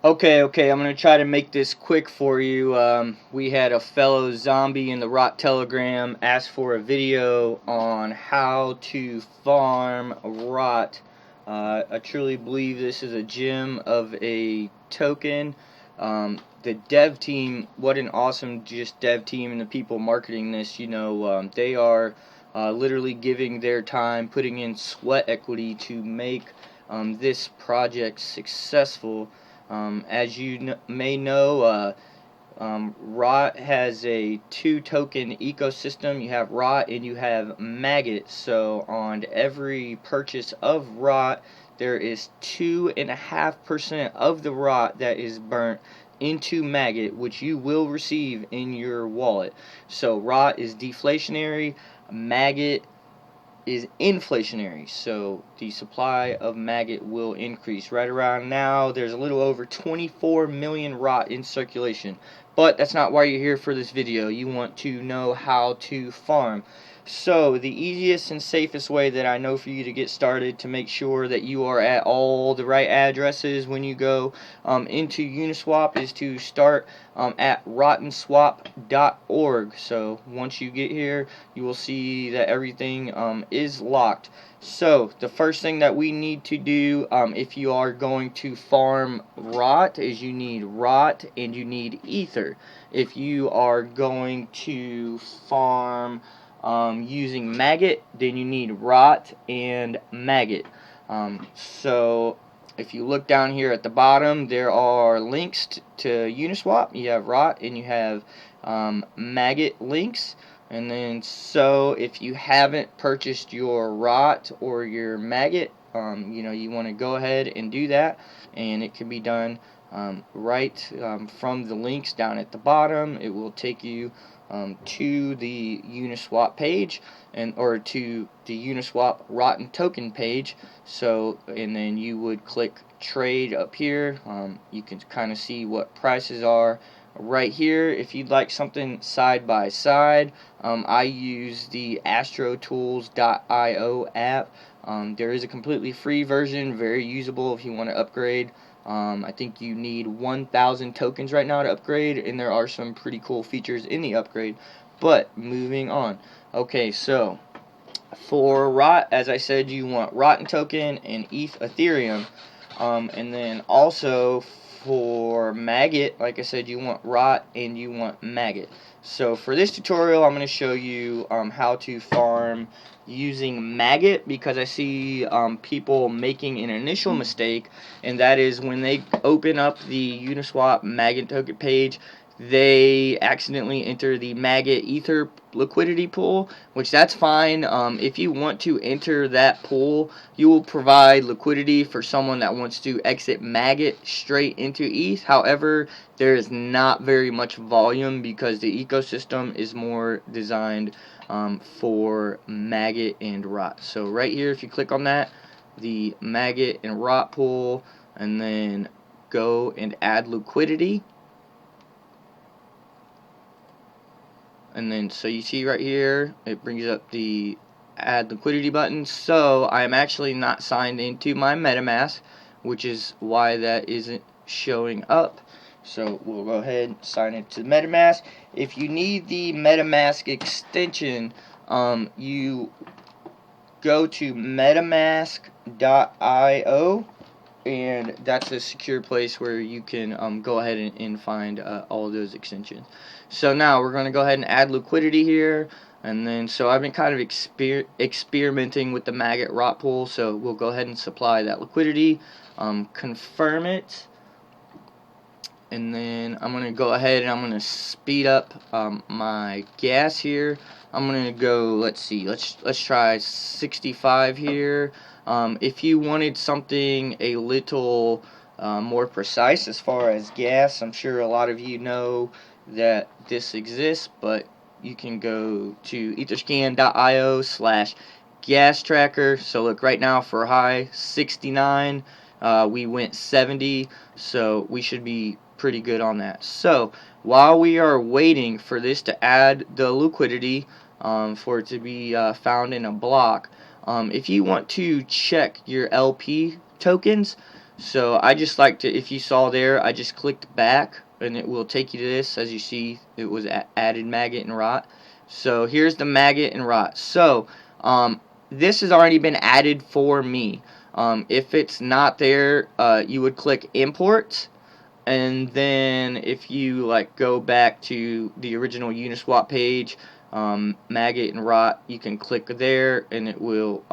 Okay, I'm gonna try to make this quick for you. We had a fellow zombie in the Rot Telegram ask for a video on how to farm Rot. I truly believe this is a gem of a token. The dev team, what an awesome just dev team, and the people marketing this, they are literally giving their time, putting in sweat equity to make this project successful. As you may know, ROT has a two-token ecosystem. You have ROT and you have Maggot. So on every purchase of ROT, there is 2.5% of the ROT that is burnt into Maggot, which you will receive in your wallet. So ROT is deflationary, Maggot is inflationary, so the supply of maggot will increase. Right around now, there's a little over 24 million rot in circulation. But that's not why you're here for this video. You want to know how to farm. So the easiest and safest way that I know for you to get started to make sure that you are at all the right addresses when you go into Uniswap is to start at rottenswap.org. So once you get here, you will see that everything is locked. So the first thing that we need to do if you are going to farm rot is you need rot and you need ether. If you are going to farm using maggot, then you need rot and maggot. So if you look down here at the bottom, there are links to Uniswap. You have rot and you have maggot links. And then so if you haven't purchased your rot or your maggot, you want to go ahead and do that, and it can be done right from the links down at the bottom. It will take you to the Uniswap page or to the Uniswap Rotten token page. So, and then you would click trade up here. You can kind of see what prices are right here. If you'd like something side by side, I use the astrotools.io app. There is a completely free version, very usable if you want to upgrade. I think you need 1,000 tokens right now to upgrade, and there are some pretty cool features in the upgrade. But moving on. Okay, so for ROT, as I said, you want Rotten token and Ethereum. And then also for Maggot, like I said, you want ROT and you want Maggot. So for this tutorial, I'm going to show you how to farm using Maggot, because I see people making an initial mistake, and that is when they open up the Uniswap Maggot token page, they accidentally enter the Maggot Ether liquidity pool, which that's fine. If you want to enter that pool, you will provide liquidity for someone that wants to exit Maggot straight into ETH. However, there is not very much volume because the ecosystem is more designed for Maggot and rot. So right here, if you click on that, the Maggot and rot pool, and then go and add liquidity. And then so you see right here, it brings up the add liquidity button. So I am actually not signed into my MetaMask, which is why that isn't showing up. So we'll go ahead and sign into MetaMask. If you need the MetaMask extension, you go to MetaMask.io, and that's a secure place where you can go ahead and find all of those extensions. So now we're going to go ahead and add liquidity here, and then so I've been kind of experimenting with the maggot rot pool, so we'll go ahead and supply that liquidity, confirm it, and then I'm going to go ahead and I'm going to speed up my gas here. I'm going to go, let's try 65 here. If you wanted something a little more precise as far as gas, I'm sure a lot of you know that this exists, but you can go to etherscan.io/gas tracker. So look, right now for high 69, we went 70, so we should be pretty good on that. So while we are waiting for this to add the liquidity, for it to be found in a block, if you want to check your LP tokens, So I just like to, if you saw there, I just clicked back and it will take you to this. As you see, it was added maggot and rot. So here's the maggot and rot. So this has already been added for me. If it's not there, you would click import, and then if you like go back to the original Uniswap page, maggot and rot, you can click there and it will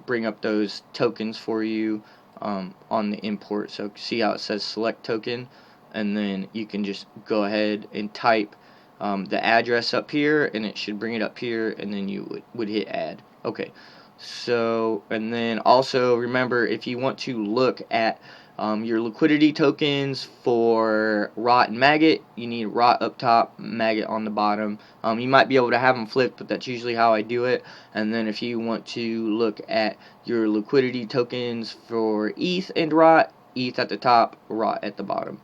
bring up those tokens for you on the import. So see how it says select token, and then you can just go ahead and type the address up here and it should bring it up here, and then you would hit add. Okay, so and then also remember, if you want to look at your liquidity tokens for rot and maggot, you need rot up top, maggot on the bottom. You might be able to have them flipped, but that's usually how I do it. And then if you want to look at your liquidity tokens for ETH and rot, ETH at the top, rot at the bottom.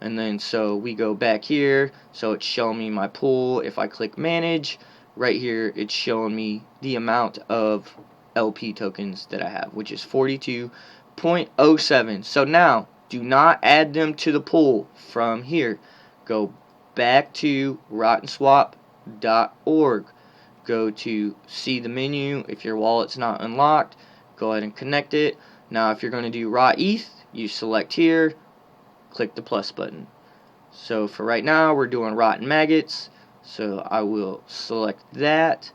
And then so we go back here, so it's showing me my pool. If I click manage, right here it's showing me the amount of LP tokens that I have, which is 42.07. So now do not add them to the pool from here. Go back to rottenswap.org. Go to see the menu. If your wallet's not unlocked, go ahead and connect it. Now if you're going to do rot ETH, you select here, click the plus button. So for right now we're doing rot and maggots, so I will select that,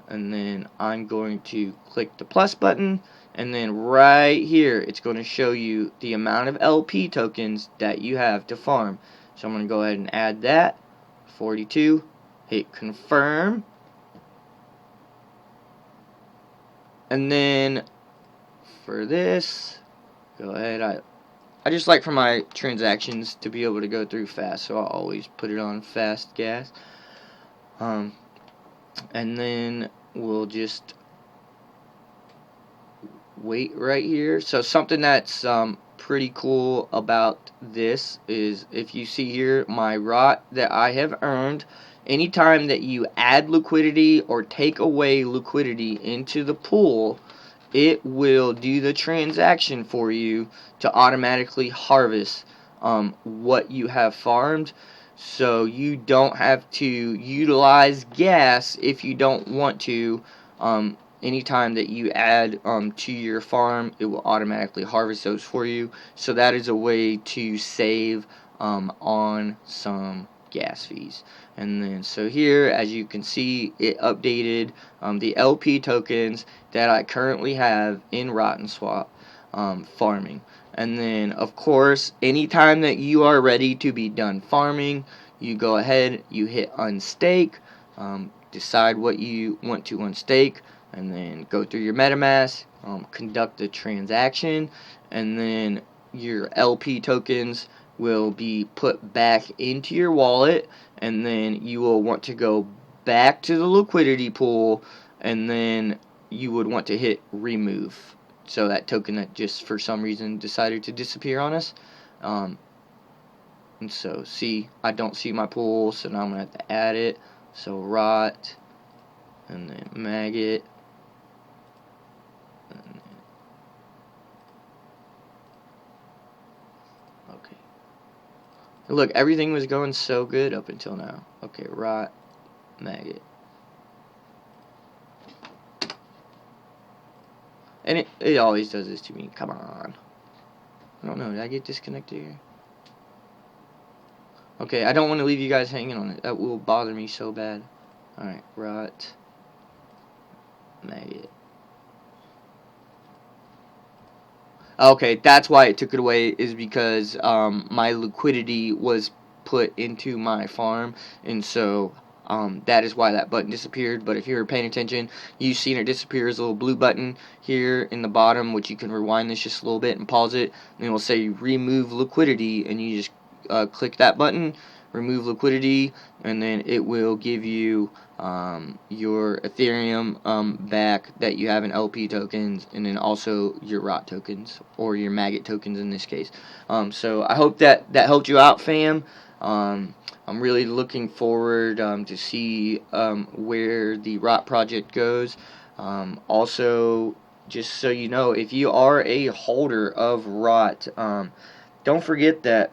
and then I'm going to click the plus button, and then right here it's going to show you the amount of LP tokens that you have to farm. So I'm going to go ahead and add that, 42, hit confirm, and then for this, go ahead, I just like for my transactions to be able to go through fast, so I'll always put it on fast gas. And then we'll just wait right here. So something that's pretty cool about this is, if you see here my rot that I have earned, anytime that you add liquidity or take away liquidity into the pool, it will do the transaction for you to automatically harvest what you have farmed. So you don't have to utilize gas if you don't want to. Anytime that you add to your farm, it will automatically harvest those for you. So that is a way to save on some gas fees. And then so here, as you can see, it updated the LP tokens that I currently have in RottenSwap farming. And then of course, anytime that you are ready to be done farming, you go ahead, you hit unstake, decide what you want to unstake, and then go through your MetaMask, conduct the transaction, and then your LP tokens will be put back into your wallet, and then you will want to go back to the liquidity pool, and then you would want to hit remove. So that token that just for some reason decided to disappear on us. And so see, I don't see my pool, so now I'm going to have to add it. So rot, and then maggot, and then, okay. Look, everything was going so good up until now. Okay, rot, maggot. And it always does this to me. Come on. I don't know, did I get disconnected here? Okay, I don't want to leave you guys hanging on it. That will bother me so bad. Alright, rot, maggot. Okay, that's why it took it away, is because my liquidity was put into my farm, and so that is why that button disappeared. But if you were paying attention, you've seen it disappear as a little blue button here in the bottom, which you can rewind this just a little bit and pause it, and it will say remove liquidity, and you just click that button, remove liquidity, and then it will give you your Ethereum back that you have in LP tokens, and then also your ROT tokens, or your maggot tokens in this case. So I hope that helped you out, fam. I'm really looking forward to see where the ROT project goes. Also, just so you know, if you are a holder of ROT, don't forget that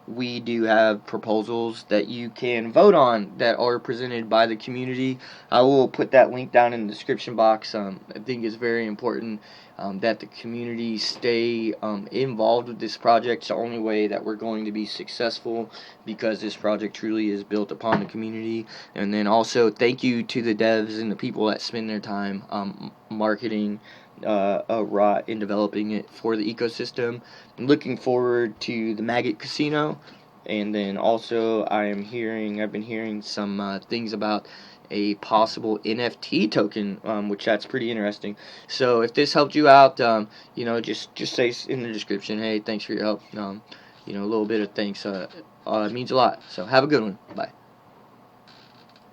we do have proposals that you can vote on that are presented by the community. I will put that link down in the description box. I think it's very important that the community stay involved with this project. It's the only way that we're going to be successful, because this project truly is built upon the community. And then also, thank you to the devs and the people that spend their time marketing a ROT in developing it for the ecosystem. I'm looking forward to the Maggot Casino, and then also I've been hearing some things about a possible NFT token, which that's pretty interesting. So if this helped you out, just say in the description, hey, thanks for your help. A little bit of thanks means a lot. So have a good one. Bye.